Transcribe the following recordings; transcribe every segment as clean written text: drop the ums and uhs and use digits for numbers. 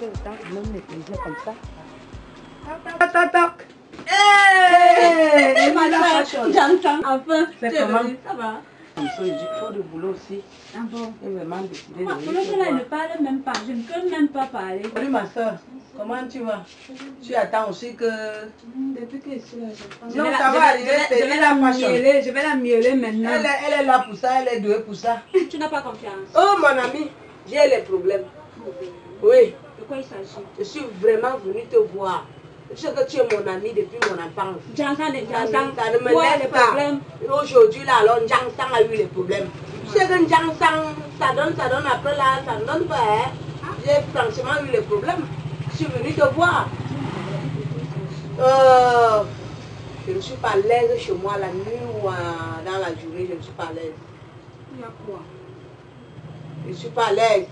que le temps de même maîtriser comme ça. Toc, toc, toc. Hé, j'entends. Enfin, c'est comment? Ça va. Comme ça, il dit trop de boulot aussi. Ah bon? Et vraiment décidé de Pour venir le te moment, il voir. ne parle même pas. Je ne peux même pas parler. Salut ma soeur, comment tu vas? Tu attends aussi que... Depuis que je suis là, je pense. Non, ça va arriver, c'est la fashion. Je vais la miauler maintenant. Elle est là pour ça, elle est douée pour ça. Tu n'as pas confiance. Oh mon ami, j'ai les problèmes. Oui, De quoi il s'agit? je suis vraiment venue te voir. Je sais que tu es mon ami depuis mon enfance. J'entends des gens. Ça ne me Ouais, laisse les pas. problèmes. Aujourd'hui, là, alors, Njang Sang a eu les problèmes. Je sais que Njang Sang, ça donne, après là, ça ne donne pas. Hein. J'ai franchement eu les problèmes. Je suis venue te voir. Je ne suis pas à l'aise chez moi la nuit ou dans la journée, je ne suis pas à l'aise. Il y a quoi? Je ne suis pas à l'aise.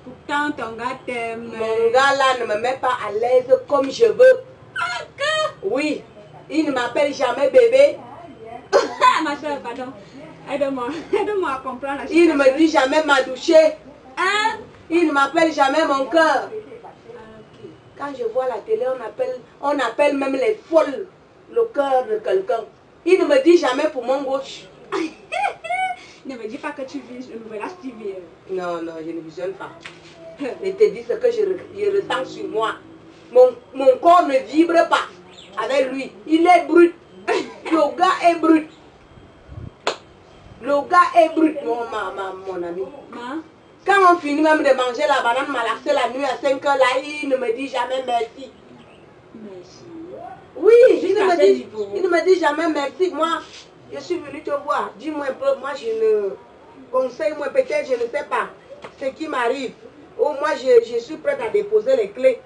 Pourtant, ton gars t'aime. Mon gars là ne me met pas à l'aise comme je veux. Oui, il ne m'appelle jamais bébé. Ma soeur, pardon. Aide-moi. Aide-moi à comprendre la situation. Il ne me dit jamais ma douché. Hein? Il ne m'appelle jamais mon cœur. Quand je vois la télé, on appelle même les folles le cœur de quelqu'un. Il ne me dit jamais pour mon gauche. Ne me dis pas que tu vis une nouvelle activité. Non, non, je ne visionne pas. Je te dis ce que je ressens sur moi. Mon corps ne vibre pas avec lui. Il est brut. Le gars est brut. Le gars est brut, mon ami. Ma? Quand on finit même de manger la banane malaxée la nuit à 5 h, là, il ne me dit jamais merci. Merci. Oui, il ne me dit jamais merci. Moi, je suis venue te voir. Dis-moi un peu, moi je ne conseille, moi peut-être, je ne sais pas ce qui m'arrive. Ou moi, je suis prête à déposer les clés.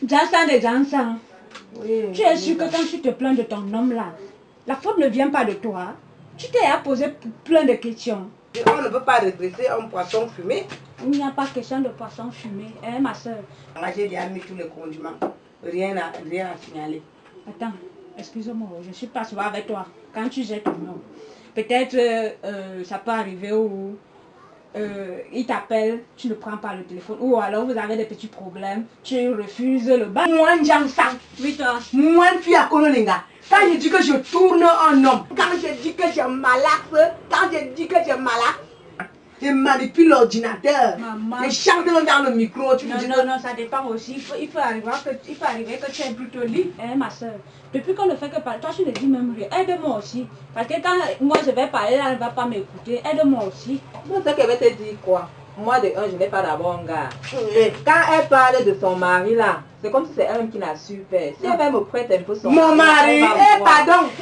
Jansan de Jansan. Oui, Tu es sûr que quand tu te plains de ton homme là, la faute ne vient pas de toi. Tu t'es à poser plein de questions. On ne peut pas redresser un poisson fumé. Il n'y a pas question de poisson fumé, hein, ma soeur. Moi, j'ai déjà mis tous les condiments. Rien à signaler. Attends, excuse-moi, je ne suis pas souvent avec toi. Quand tu jettes ton nom, peut-être ça peut arriver où il t'appelle, tu ne prends pas le téléphone. Ou alors vous avez des petits problèmes, tu refuses le bain. Moi, Jansan. Oui, toi. Moi, je suis à Kololinga. Quand je dis que je tourne un homme, quand je dis que je malaxe, quand je dis que je malaxe, je manipule l'ordinateur. Maman. Je chante dans le micro. Tu me dis Non, ça dépend aussi. Il faut arriver que tu es plutôt libre. Hein, ma soeur. Depuis qu'on ne fait que parler, toi tu ne dis même rien. Aide-moi aussi. Parce que quand moi je vais parler, elle ne va pas m'écouter. Aide-moi aussi. Non, c'est qu'elle va te dire quoi? Moi, de un, je n'ai pas d'abord un gars. Quand elle parle de son mari là, c'est comme si c'est elle qui l'a su faire. Si elle va me prêter un peu son mon mari, elle va me voir.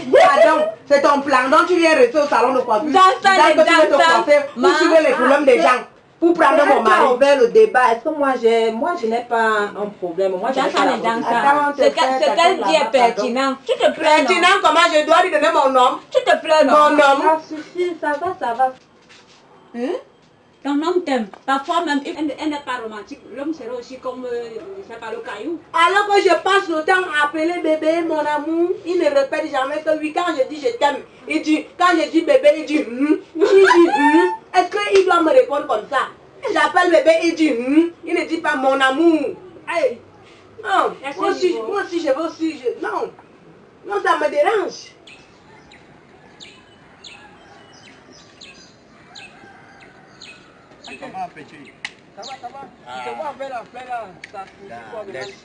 pardon, c'est ton plan. Donc tu viens rester au salon de coiffure. Dans ça, que tu veux te coiffer pour suivre les problèmes des gens. Pour prendre mon mari. Ouvert le débat. Est-ce que moi, je n'ai pas un problème? Moi, je n'ai pas Dans ce qu'elle dit est pertinent. Tu te plains. Pertinent, comment je dois lui donner mon nom? Tu te plains, non? Mon nom. Ça suffit, ça va. Hein? Ton homme t'aime. Parfois même, elle n'est pas romantique. L'homme serait aussi comme, je sais pas, le caillou. Alors que je passe le temps à appeler bébé, mon amour, il ne répète jamais que oui. Quand je dis je t'aime, il dit, quand je dis bébé, il dit il dit Est-ce qu'il doit me répondre comme ça? J'appelle bébé, il dit il ne dit pas mon amour. Hey. Non, moi aussi je veux aussi. Non, ça me dérange. Comment petit? Ça va. Tu te vois faire la fleur là, ça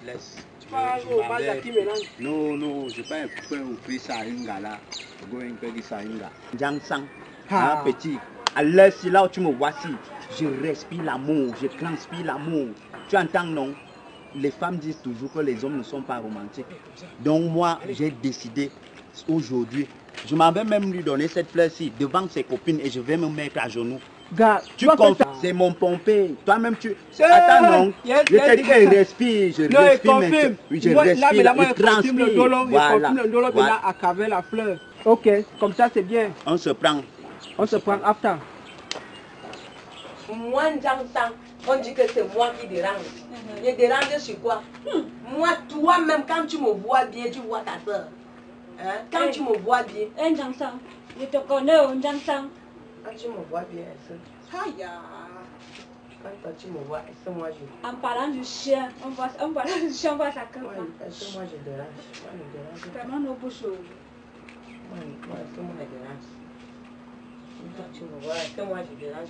Laisse. Tu vas aller au bal d'Aki maintenant. Non, je ne peux pas offrir ça à une gars là. Je vais faire ça à une gars. Jansan, petit. À l'heure si là où tu me vois si, je respire l'amour, je transpire l'amour. Tu entends non? Les femmes disent toujours que les hommes ne sont pas romantiques. Donc moi, j'ai décidé aujourd'hui, je m'en vais même lui donner cette fleur-ci devant ses copines et je vais me mettre à genoux. Gars, Tu comprends? C'est mon pompé. Toi-même, tu... Attends, non. Je te dis que je respire. Je respire maintenant. Oui, je respire. Je transpire. Voilà. à caver la fleur. Ok, comme ça c'est bien. On se prend. On se prend after. Moi, Jansan, on dit que c'est moi qui dérange. Je dérange sur quoi? Moi, toi-même, quand tu me vois bien, tu vois ta soeur. Hein? Quand tu me vois bien. Un Jansan. Je te connais, un Jansan. Quand tu me vois bien, Quand toi tu me vois, est-ce que moi je... En parlant du chien, on voit ça comme Ouais, ça. est-ce que moi je dérange? Moi je dérange. Vraiment nos bouches. Moi, est-ce que moi je dérange? Quand tu me vois, est-ce que moi je dérange?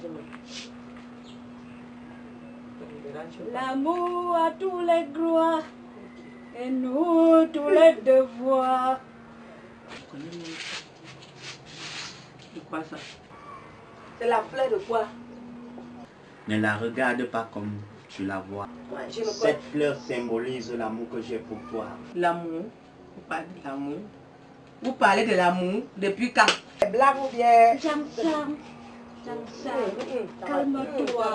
Je dérange pas. L'amour a tous les droits et nous tous les devoirs. C'est quoi ça? C'est la fleur de quoi? Ne la regarde pas comme tu la vois. Ouais, je ne connais Cette fleur symbolise l'amour que j'ai pour toi. l'amour. Vous parlez de l'amour. Vous parlez de l'amour depuis quand? Blague ou bien? Jansang, calme-toi.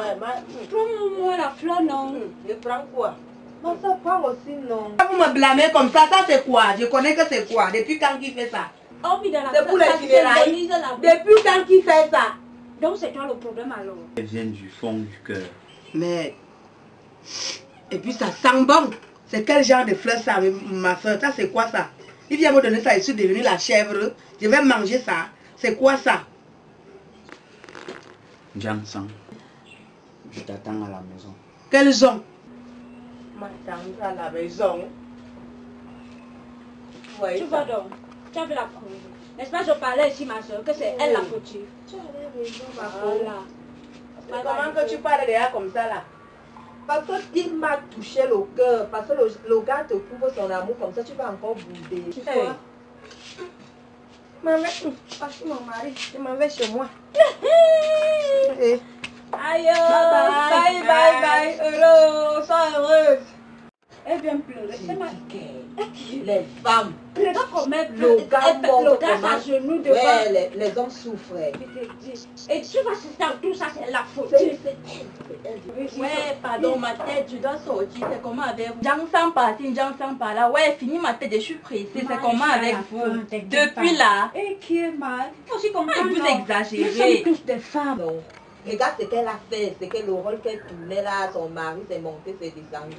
Prends-moi la fleur, non? Je prends quoi? Non, ça prend aussi, non. Vous me blâmez comme ça c'est quoi? Je connais que c'est quoi? Depuis quand qui fait ça? C'est pour les funérailles. Depuis quand qui fait ça? Donc c'est toi le problème alors. Elle vient du fond du cœur. Mais... Et puis ça sent bon. C'est quel genre de fleur ça, ma soeur? Ça c'est quoi ça? Il vient me donner ça, je suis devenue la chèvre. Je vais manger ça. C'est quoi ça? Jansang, je t'attends à la maison. Quelle zone? M'attendre à la maison. Ouais, Tu vois donc, tu as vu la preuve. N'est-ce pas, je parlais ici, ma soeur, que c'est elle la fautive. Tu as raison, ma Voilà. Comment que tu parles déjà comme ça là? Parce qu'il m'a touché le cœur. Parce que le gars te prouve son amour comme ça, tu vas encore bouder. Tu Hey. vois? Parce que mon mari, je m'en vais chez moi. Eh. Aïe, bye, bye, bye, heureux, sois heureuse. Elle vient pleurer. C'est ma... Les femmes, Regarde comment elle le gars montre le gars comment... à genoux devant. Ouais, les hommes souffrent. Et tu vas se faire tout ça, c'est la faute. C'est elle. Ouais, pardon, ma tête, je dois sortir. C'est comment avec vous? J'en parti, j'en par là. Ouais, fini ma tête, je suis pressée. C'est comment avec vous? Depuis là. Et qui est mal? Faut aussi comprendre. Vous non? exagérez. Nous sommes tous des femmes. Non. Regarde ce qu'elle a fait, c'est que le rôle qu'elle tournait là, son mari s'est monté, s'est descendu.